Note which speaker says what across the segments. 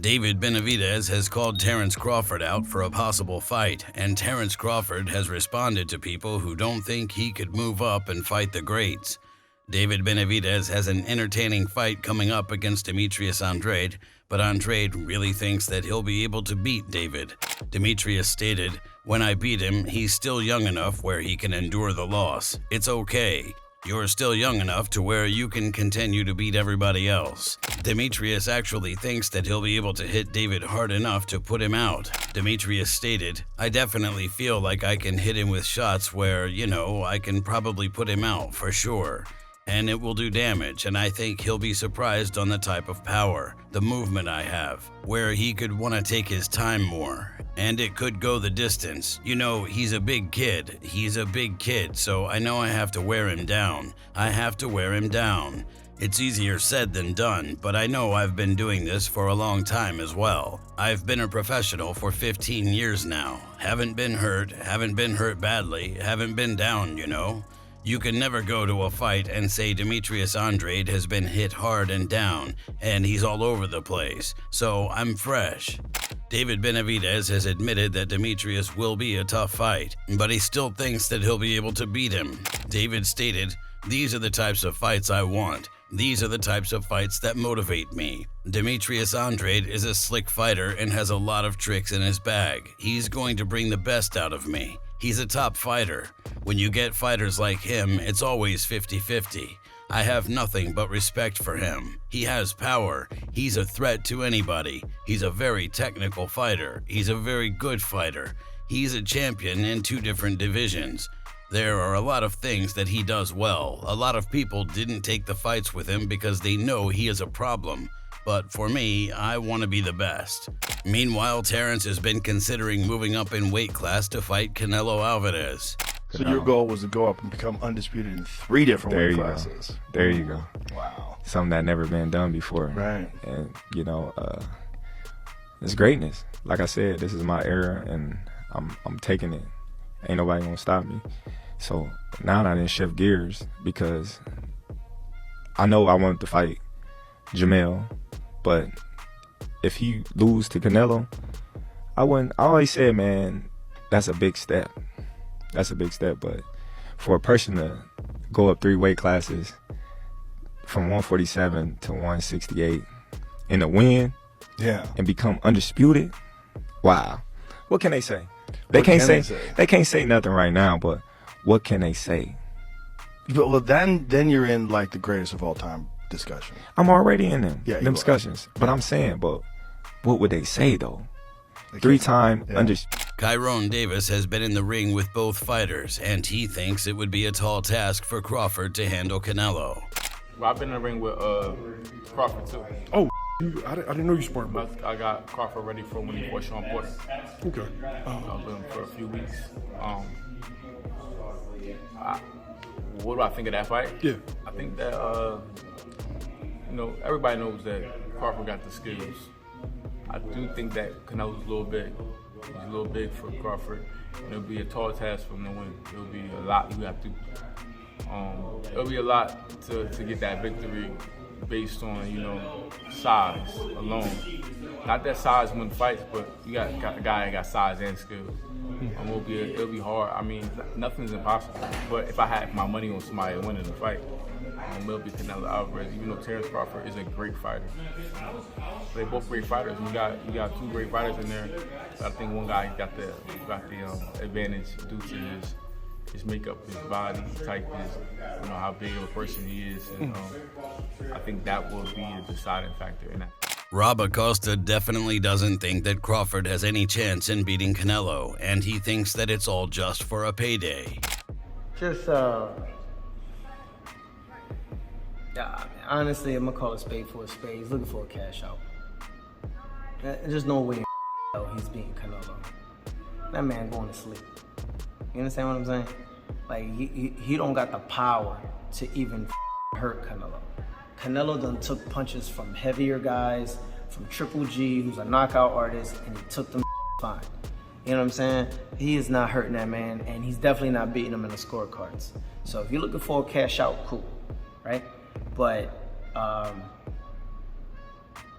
Speaker 1: David Benavidez has called Terence Crawford out for a possible fight, and Terence Crawford has responded to people who don't think he could move up and fight the greats. David Benavidez has an entertaining fight coming up against Demetrius Andrade, but Andrade really thinks that he'll be able to beat David. Demetrius stated, "When I beat him, he's still young enough where he can endure the loss. It's okay. You're still young enough to where you can continue to beat everybody else." Demetrius actually thinks that he'll be able to hit David hard enough to put him out. Demetrius stated, "I definitely feel like I can hit him with shots where, I can probably put him out for sure. And it will do damage, and I think he'll be surprised on the type of power, the movement I have, where he could want to take his time more, and it could go the distance. He's a big kid, so I know I have to wear him down. It's easier said than done, but I know I've been doing this for a long time as well. I've been a professional for 15 years now. Haven't been hurt badly, haven't been down, You can never go to a fight and say Demetrius Andrade has been hit hard and down, and he's all over the place, so I'm fresh." David Benavidez has admitted that Demetrius will be a tough fight, but he still thinks that he'll be able to beat him. David stated, "These are the types of fights I want. These are the types of fights that motivate me. Demetrius Andrade is a slick fighter and has a lot of tricks in his bag. He's going to bring the best out of me. He's a top fighter. When you get fighters like him, it's always 50-50. I have nothing but respect for him. He has power. He's a threat to anybody. He's a very technical fighter. He's a very good fighter. He's a champion in 2 different divisions. There are a lot of things that he does well. A lot of people didn't take the fights with him because they know he is a problem. But for me, I want to be the best." Meanwhile, Terence has been considering moving up in weight class to fight Canelo Alvarez.
Speaker 2: So your goal was to go up and become undisputed in 3 different weight classes.
Speaker 3: There you go.
Speaker 2: Wow.
Speaker 3: Something that never been done before.
Speaker 2: Right.
Speaker 3: And, it's greatness. Like I said, this is my era, and I'm taking it. Ain't nobody gonna stop me. So now I didn't shift gears because I know I wanted to fight Jamel, but if he lose to Canelo, I always said, man, that's a big step. But for a person to go up 3 weight classes from 147 to 168 and to win, and become undisputed, wow. What can they say? They can't say nothing right now, but what can they say?
Speaker 2: Well, then you're in like the greatest of all time discussion.
Speaker 3: I'm already in them discussions.
Speaker 2: Are.
Speaker 3: But I'm saying, but what would they say though? 3-time
Speaker 1: Kyron Davis has been in the ring with both fighters, and he thinks it would be a tall task for Crawford to handle Canelo.
Speaker 4: Well, I've been in the ring with Crawford too.
Speaker 2: Oh, I didn't know you sparred both.
Speaker 4: I got Crawford ready for when he fought Sean Porter.
Speaker 2: Okay.
Speaker 4: I've been for a few weeks. What do I think of that fight?
Speaker 2: Yeah.
Speaker 4: I think that everybody knows that Crawford got the skills. I do think that Canelo's a little big. He's a little big for Crawford. And it'll be a tall task for him to win. It'll be a lot you have to. It'll be a lot to get that victory based on size alone. Not that size wins fights, but you got a guy that got size and skills. It'll be hard. I mean, nothing's impossible. But if I had my money on somebody winning the fight, it'll be Canelo Alvarez. Even though Terence Crawford is a great fighter, they both great fighters. You got 2 great fighters in there. But I think one guy got the advantage due to his makeup, his body type, how big of a person he is, and I think that will be a deciding factor in that.
Speaker 1: Rob Acosta definitely doesn't think that Crawford has any chance in beating Canelo, and he thinks that it's all just for a payday.
Speaker 5: Honestly, I'm gonna call a spade for a spade. He's looking for a cash out. There's no way in he's beating Canelo. That man going to sleep. You understand what I'm saying? Like, he don't got the power to even hurt Canelo. Canelo done took punches from heavier guys, from Triple G, who's a knockout artist, and he took them fine. You know what I'm saying? He is not hurting that man, and he's definitely not beating him in the scorecards. So if you're looking for a cash out, cool, right? But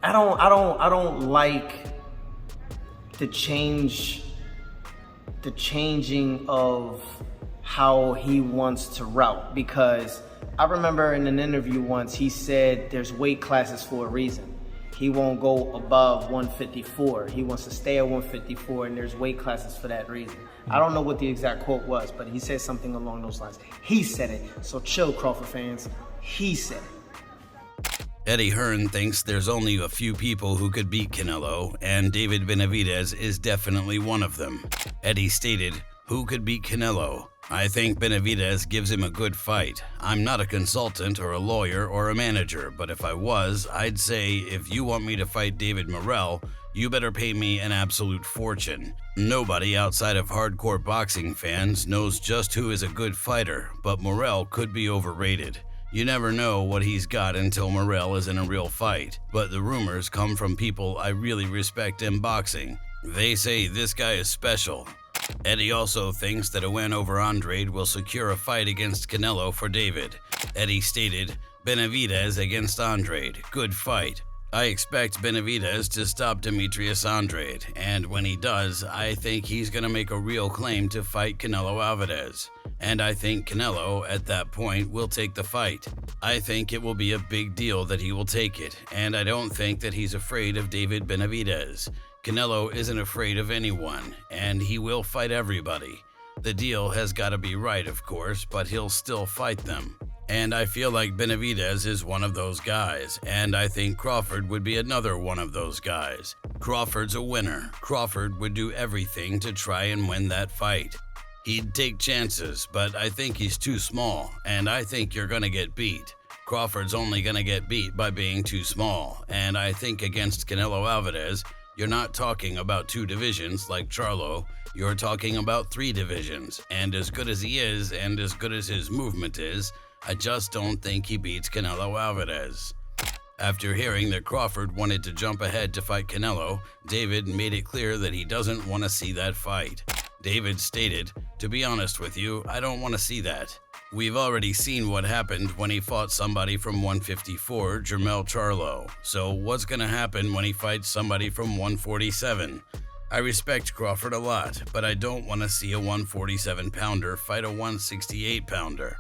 Speaker 5: I don't like the changing of how he wants to route, because I remember in an interview once he said there's weight classes for a reason. He won't go above 154. He wants to stay at 154, and there's weight classes for that reason. I don't know what the exact quote was, but he said something along those lines. He said it, so chill, Crawford fans. He said it.
Speaker 1: Eddie Hearn thinks there's only a few people who could beat Canelo, and David Benavidez is definitely one of them. Eddie stated, "Who could beat Canelo? I think Benavidez gives him a good fight. I'm not a consultant or a lawyer or a manager, but if I was, I'd say if you want me to fight David Morrell, you better pay me an absolute fortune. Nobody outside of hardcore boxing fans knows just who is a good fighter, but Morrell could be overrated. You never know what he's got until Morrell is in a real fight, but the rumors come from people I really respect in boxing. They say this guy is special." Eddie also thinks that a win over Andrade will secure a fight against Canelo for David. Eddie stated, "Benavidez against Andrade, good fight. I expect Benavidez to stop Demetrius Andrade, and when he does, I think he's going to make a real claim to fight Canelo Alvarez. And I think Canelo, at that point, will take the fight. I think it will be a big deal that he will take it, and I don't think that he's afraid of David Benavidez. Canelo isn't afraid of anyone, and he will fight everybody. The deal has got to be right, of course, but he'll still fight them. And I feel like Benavidez is one of those guys, and I think Crawford would be another one of those guys. Crawford's a winner. Crawford would do everything to try and win that fight. He'd take chances, but I think he's too small, and I think you're going to get beat. Crawford's only going to get beat by being too small, and I think against Canelo Alvarez, you're not talking about 2 divisions like Charlo, you're talking about 3 divisions, and as good as he is and as good as his movement is, I just don't think he beats Canelo Alvarez." After hearing that Crawford wanted to jump ahead to fight Canelo, David made it clear that he doesn't want to see that fight. David stated, "To be honest with you, I don't want to see that. We've already seen what happened when he fought somebody from 154, Jermell Charlo. So what's going to happen when he fights somebody from 147? I respect Crawford a lot, but I don't want to see a 147-pounder fight a 168-pounder.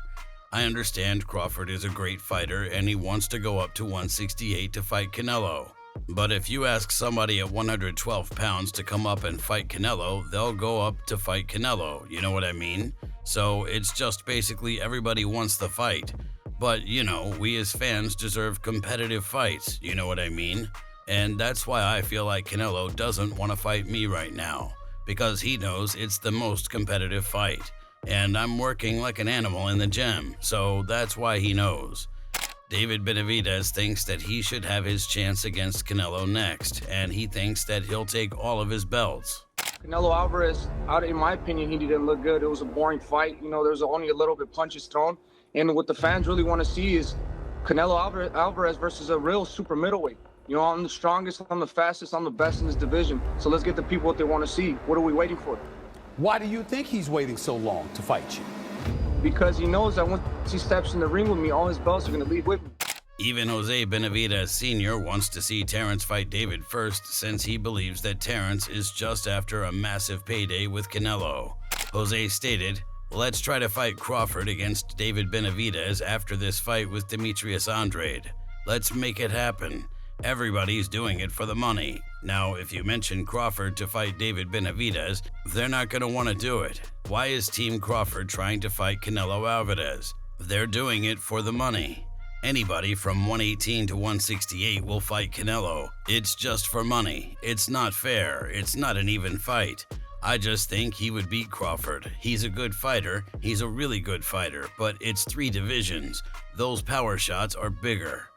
Speaker 1: I understand Crawford is a great fighter and he wants to go up to 168 to fight Canelo. But if you ask somebody at 112 pounds to come up and fight Canelo, they'll go up to fight Canelo, you know what I mean? So it's just basically everybody wants the fight. But, you know, we as fans deserve competitive fights, you know what I mean? And that's why I feel like Canelo doesn't want to fight me right now, because he knows it's the most competitive fight. And I'm working like an animal in the gym, so that's why he knows. David Benavidez thinks that he should have his chance against Canelo next, and he thinks that he'll take all of his belts.
Speaker 6: Canelo Alvarez, in my opinion, he didn't look good. It was a boring fight. You know, there's only a little bit punches thrown. And what the fans really want to see is Canelo Alvarez versus a real super middleweight. You know, I'm the strongest, I'm the fastest, I'm the best in this division. So let's get the people what they want to see. What are we waiting for?
Speaker 7: Why do you think he's waiting so long to fight you?
Speaker 6: Because he knows that once he steps in the ring with me, all his belts are going to leave with me.
Speaker 1: Even Jose Benavidez Sr. wants to see Terence fight David first, since he believes that Terence is just after a massive payday with Canelo. Jose stated, "Let's try to fight Crawford against David Benavidez after this fight with Demetrius Andrade. Let's make it happen. Everybody's doing it for the money. Now, if you mention Crawford to fight David Benavidez, they're not going to want to do it. Why is Team Crawford trying to fight Canelo Alvarez? They're doing it for the money. Anybody from 118 to 168 will fight Canelo. It's just for money. It's not fair. It's not an even fight. I just think he would beat Crawford. He's a good fighter. He's a really good fighter, but it's 3 divisions. Those power shots are bigger."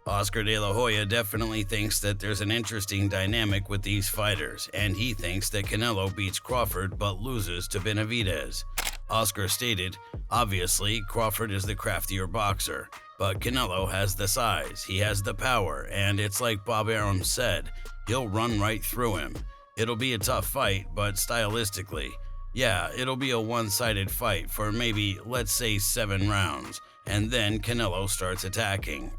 Speaker 1: Oscar De La Hoya definitely thinks that there's an interesting dynamic with these fighters, and he thinks that Canelo beats Crawford but loses to Benavidez. Oscar stated, "Obviously, Crawford is the craftier boxer, but Canelo has the size, he has the power, and it's like Bob Arum said, he'll run right through him. It'll be a tough fight, but stylistically, yeah, it'll be a one-sided fight for maybe, let's say, 7 rounds. And then Canelo starts attacking.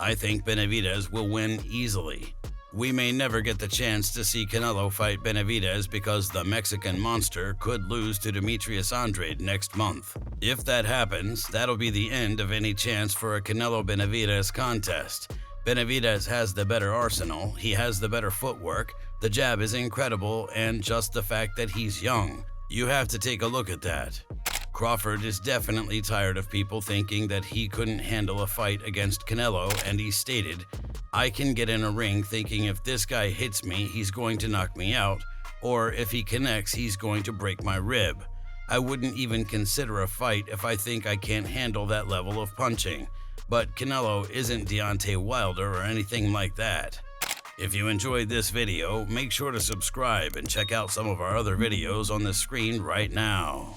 Speaker 1: I think Benavidez will win easily. We may never get the chance to see Canelo fight Benavidez because the Mexican monster could lose to Demetrius Andrade next month. If that happens, that'll be the end of any chance for a Canelo-Benavidez contest. Benavidez has the better arsenal, he has the better footwork, the jab is incredible, and just the fact that he's young. You have to take a look at that. Crawford is definitely tired of people thinking that he couldn't handle a fight against Canelo, and he stated, "I can get in a ring thinking if this guy hits me, he's going to knock me out, or if he connects, he's going to break my rib. I wouldn't even consider a fight if I think I can't handle that level of punching. But Canelo isn't Deontay Wilder or anything like that." If you enjoyed this video, make sure to subscribe and check out some of our other videos on the screen right now.